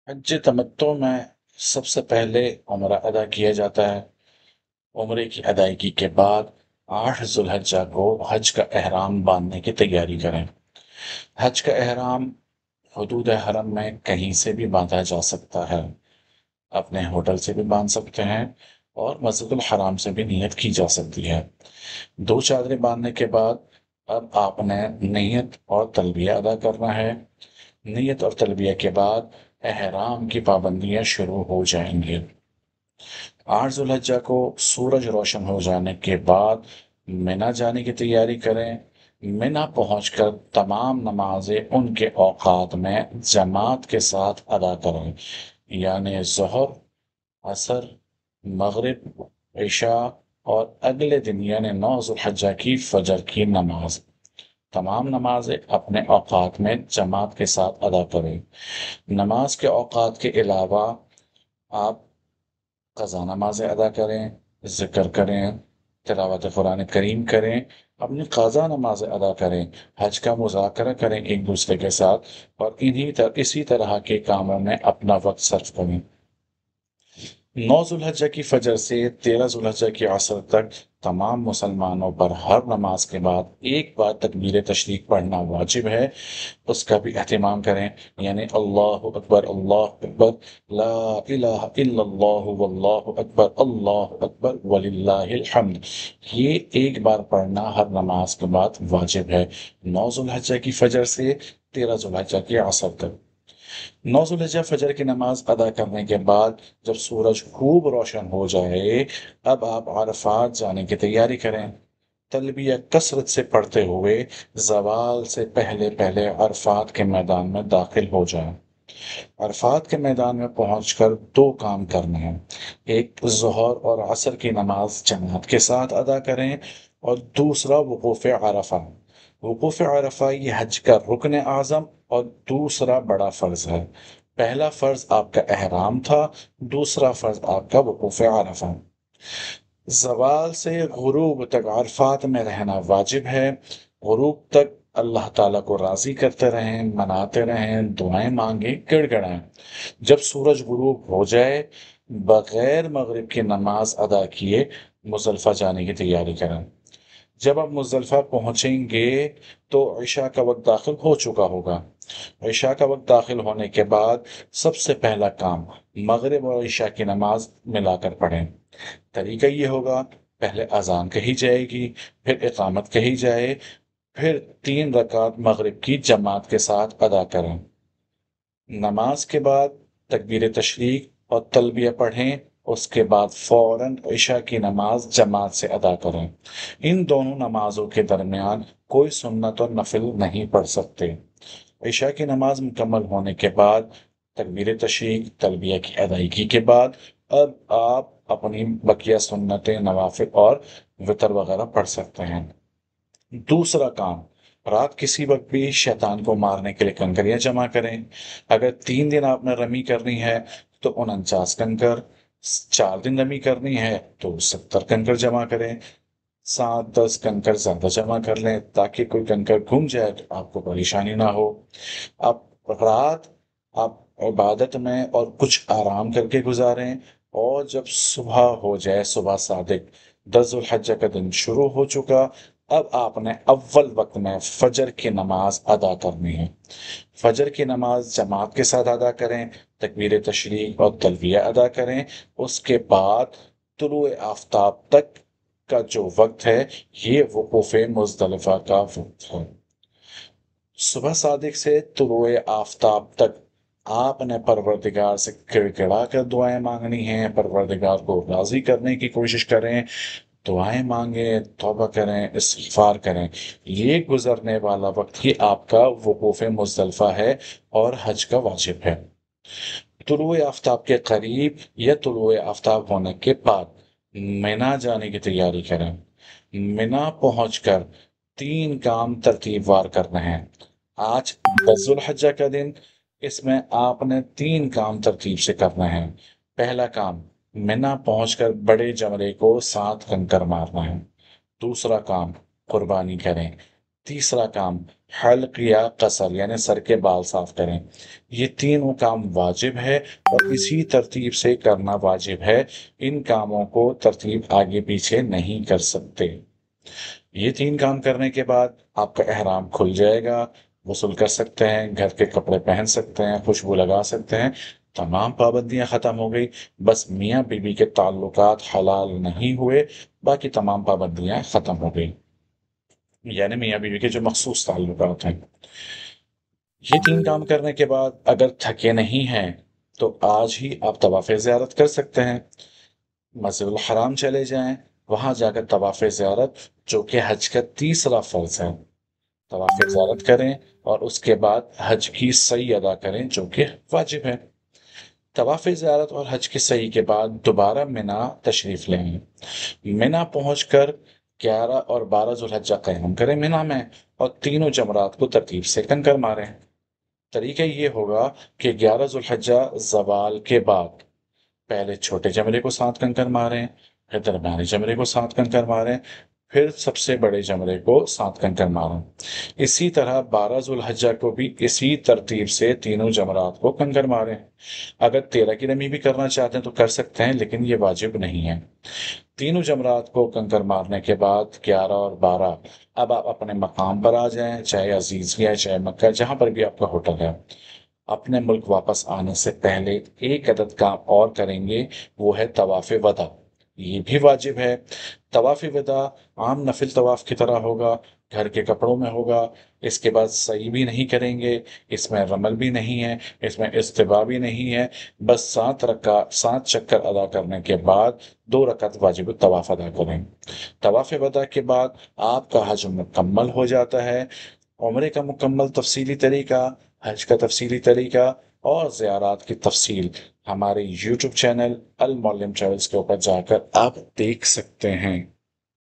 حج تمتع میں سب سے پہلے عمرہ ادا کیا جاتا ہے۔ عمرے کی ادائیگی کے بعد 8 ذوالحجہ کو حج کا احرام باندھنے کی تیاری کریں۔ حج کا احرام حدود حرم میں کہیں سے بھی باندھا جا سکتا ہے۔ اپنے ہوٹل سے بھی باندھ سکتے ہیں اور مسجد الحرام سے بھی نیت کی جا سکتی ہے۔ 2 چادریں باندھنے کے بعد اب آپ نے نیت اور تلبیہ ادا کرنا ہے۔ نیت اور تلبیہ کے بعد احرام کی پابندیاں شروع ہو جائیں گی۔ 8 ذوالحجہ کو سورج روشن ہو جانے کے بعد منا جانے کی تیاری کریں۔ منا پہنچ کر تمام نمازیں ان کے اوقات میں جماعت کے ساتھ ادا کریں، یعنی ظہر، عصر، مغرب، عشاء اور اگلے دن یعنی 9 ذوالحجہ کی فجر کی نماز۔ تمام نمازیں اپنے اوقات میں جماعت کے ساتھ ادا کریں۔ نماز کے اوقات کے علاوہ آپ قضا نمازیں ادا کریں، ذکر کریں، تلاوت قرآن کریم کریں، اپنی قضا نمازیں ادا کریں، حج کا مذاکرہ کریں ایک دوسرے کے ساتھ، اور اسی طرح کے کاموں میں اپنا وقت صرف کریں۔ 9 ذوالحجہ کی فجر سے 13 ذوالحجہ کی عصر تک تمام مسلمانوں پر ہر نماز کے بعد ایک بار تکبیر تشریق پڑھنا واجب ہے۔ اس کا بھی اہتمام کریں، یعنی اللہ اکبر، لا الہ الا اللہ واللہ اکبر، اللہ اکبر وللہ الحمد، یہ ایک بار پڑھنا ہر نماز کے بعد واجب ہے، 9 ذوالحجہ کی فجر سے 13 ذوالحجہ کی عصر تک۔ 9 ذوالحجہ فجر کی نماز ادا کرنے کے بعد جب سورج خوب روشن ہو جائے، اب آپ عرفات جانے کی تیاری کریں۔ تلبیہ کثرت سے پڑھتے ہوئے زوال سے پہلے پہلے عرفات کے میدان میں داخل ہو جائیں۔ عرفات کے میدان میں پہنچ کر 2 کام کرنے ہیں۔ ایک، ظہر اور عصر کی نماز جماعت کے ساتھ ادا کریں، اور دوسرا وقوف عرفہ۔ وقوف عرفہ یہ حج کا رکن اعظم اور دوسرا بڑا فرض ہے۔ پہلا فرض آپ کا احرام تھا، دوسرا فرض آپ کا وقوف عرفہ۔ زوال سے غروب تک عرفات میں رہنا واجب ہے۔ غروب تک اللہ تعالیٰ کو راضی کرتے رہیں، مناتے رہیں، دعائیں مانگیں، گڑ گڑائیں۔ جب سورج غروب ہو جائے، بغیر مغرب کی نماز ادا کیے مزدلفہ جانے کی تیاری کریں۔ جب آپ مزدلفہ پہنچیں گے تو عشاء کا وقت داخل ہو چکا ہوگا۔ عشاء کا وقت داخل ہونے کے بعد سب سے پہلا کام مغرب اور عشاء کی نماز ملا کر پڑھیں۔ طریقہ یہ ہوگا، پہلے اذان کہی جائے گی، پھر اقامت کہی جائے، پھر 3 رکعت مغرب کی جماعت کے ساتھ ادا کریں۔ نماز کے بعد تکبیر تشریق اور تلبیہ پڑھیں، اس کے بعد فوراً عشاء کی نماز جماعت سے ادا کریں۔ ان دونوں نمازوں کے درمیان کوئی سنت اور نفل نہیں پڑھ سکتے۔ عشاء کی نماز مکمل ہونے کے بعد تکبیر تشریق، تلبیہ کی ادائیگی کے بعد اب آپ اپنی بقیہ سنتیں، نوافل اور وطر وغیرہ پڑھ سکتے ہیں۔ دوسرا کام، رات کسی وقت بھی شیطان کو مارنے کے لیے کنکریاں جمع کریں۔ اگر 3 دن آپ نے رمی کرنی ہے تو 49 کنکر، 4 دن رمی کرنی ہے تو 70 کنکر جمع کریں۔ 7-10 کنکر زیادہ جمع کر لیں تاکہ کوئی کنکر گم جائے تو آپ کو پریشانی نہ ہو۔ آپ رات آپ عبادت میں اور کچھ آرام کر کے گزاریں، اور جب صبح ہو جائے، صبح صادق 10 ذوالحجہ کا دن شروع ہو چکا، اب آپ نے اول وقت میں فجر کی نماز ادا کرنی ہے۔ فجر کی نماز جماعت کے ساتھ ادا کریں، تکبیر تشریق اور تلبیہ ادا کریں۔ اس کے بعد طلوع آفتاب تک کا جو وقت ہے یہ وقوف مزدلفہ کا وقت ہے۔ صبح صادق سے طلوع آفتاب تک آپ نے پروردگار سے گڑ گڑا کر دعائیں مانگنی ہیں، پروردگار کو راضی کرنے کی کوشش کریں، دعائیں مانگیں، توبہ کریں، استغفار کریں۔ یہ گزرنے والا وقت ہی آپ کا وقوف مزدلفہ ہے اور حج کا واجب ہے۔ طلوع آفتاب کے قریب یا طلوع آفتاب ہونے کے بعد منا جانے کی تیاری کریں۔ منا پہنچ کر 3 کام ترتیب وار کرنے ہیں۔ آج 10 ذوالحجہ کا دن، اس میں آپ نے 3 کام ترتیب سے کرنا ہے۔ پہلا کام، منا پہنچ کر بڑے جمرے کو 7 کنکر مارنا ہے۔ دوسرا کام، قربانی کریں۔ تیسرا کام، حلق یا قصر یعنی سر کے بال صاف کریں۔ یہ تینوں کام واجب ہے اور اسی ترتیب سے کرنا واجب ہے، ان کاموں کو ترتیب آگے پیچھے نہیں کر سکتے۔ یہ تین کام کرنے کے بعد آپ کا احرام کھل جائے گا، غسل کر سکتے ہیں، گھر کے کپڑے پہن سکتے ہیں، خوشبو لگا سکتے ہیں، تمام پابندیاں ختم ہو گئی۔ بس میاں بیوی کے تعلقات حلال نہیں ہوئے، باقی تمام پابندیاں ختم ہو گئی، یعنی میاں بیوی کے جو مخصوص تعلقات ہیں۔ یہ تین کام کرنے کے بعد اگر تھکے نہیں ہیں تو آج ہی آپ طواف زیارت کر سکتے ہیں، مسجد الحرام چلے جائیں، وہاں جا کر طواف زیارت جو کہ حج کا تیسرا فرض ہے، طواف زیارت کریں اور اس کے بعد حج کی سعی ادا کریں جو کہ واجب ہے۔ طواف زیارت اور حج کی سعی کے بعد دوبارہ منا تشریف لیں، منا پہنچ کر 11 اور 12 ذوالحجہ قیام کریں منا میں، اور تینوں جمرات کو ترتیب سے کنکر ماریں۔ طریقہ یہ ہوگا کہ 11 ذوالحجہ زوال کے بعد پہلے چھوٹے جمرے کو 7 کنکر ماریں، پھر درمیانی جمرے کو 7 کنکر ماریں، پھر سب سے بڑے جمرے کو 7 کنکر ماریں۔ اسی طرح 12 ذوالحجہ کو بھی اسی ترتیب سے تینوں جمرات کو کنکر ماریں۔ اگر 13 کی نمی بھی کرنا چاہتے ہیں تو کر سکتے ہیں، لیکن یہ واجب نہیں ہے۔ تینوں جمرات کو کنکر مارنے کے بعد 11 اور 12 اب آپ اپنے مقام پر آ جائیں، چاہے عزیز ہے چاہے مکہ، جہاں پر بھی آپ کا ہوٹل ہے۔ اپنے ملک واپس آنے سے پہلے ایک عدد کام اور کریں گے، وہ ہے طواف وداع، یہ بھی واجب ہے۔ طواف وداع عام نفل طواف کی طرح ہوگا، گھر کے کپڑوں میں ہوگا، اس کے بعد سعی بھی نہیں کریں گے، اس میں رمل بھی نہیں ہے، اس میں استباء بھی نہیں ہے، بس 7 چکر ادا کرنے کے بعد 2 رکعت واجب الطواف ادا کریں۔ طواف وداع کے بعد آپ کا حج مکمل ہو جاتا ہے۔ عمرے کا مکمل تفصیلی طریقہ، حج کا تفصیلی طریقہ اور زیارات کی تفصیل ہمارے یوٹیوب چینل المعلم ٹریولز کے اوپر جا کر آپ دیکھ سکتے ہیں۔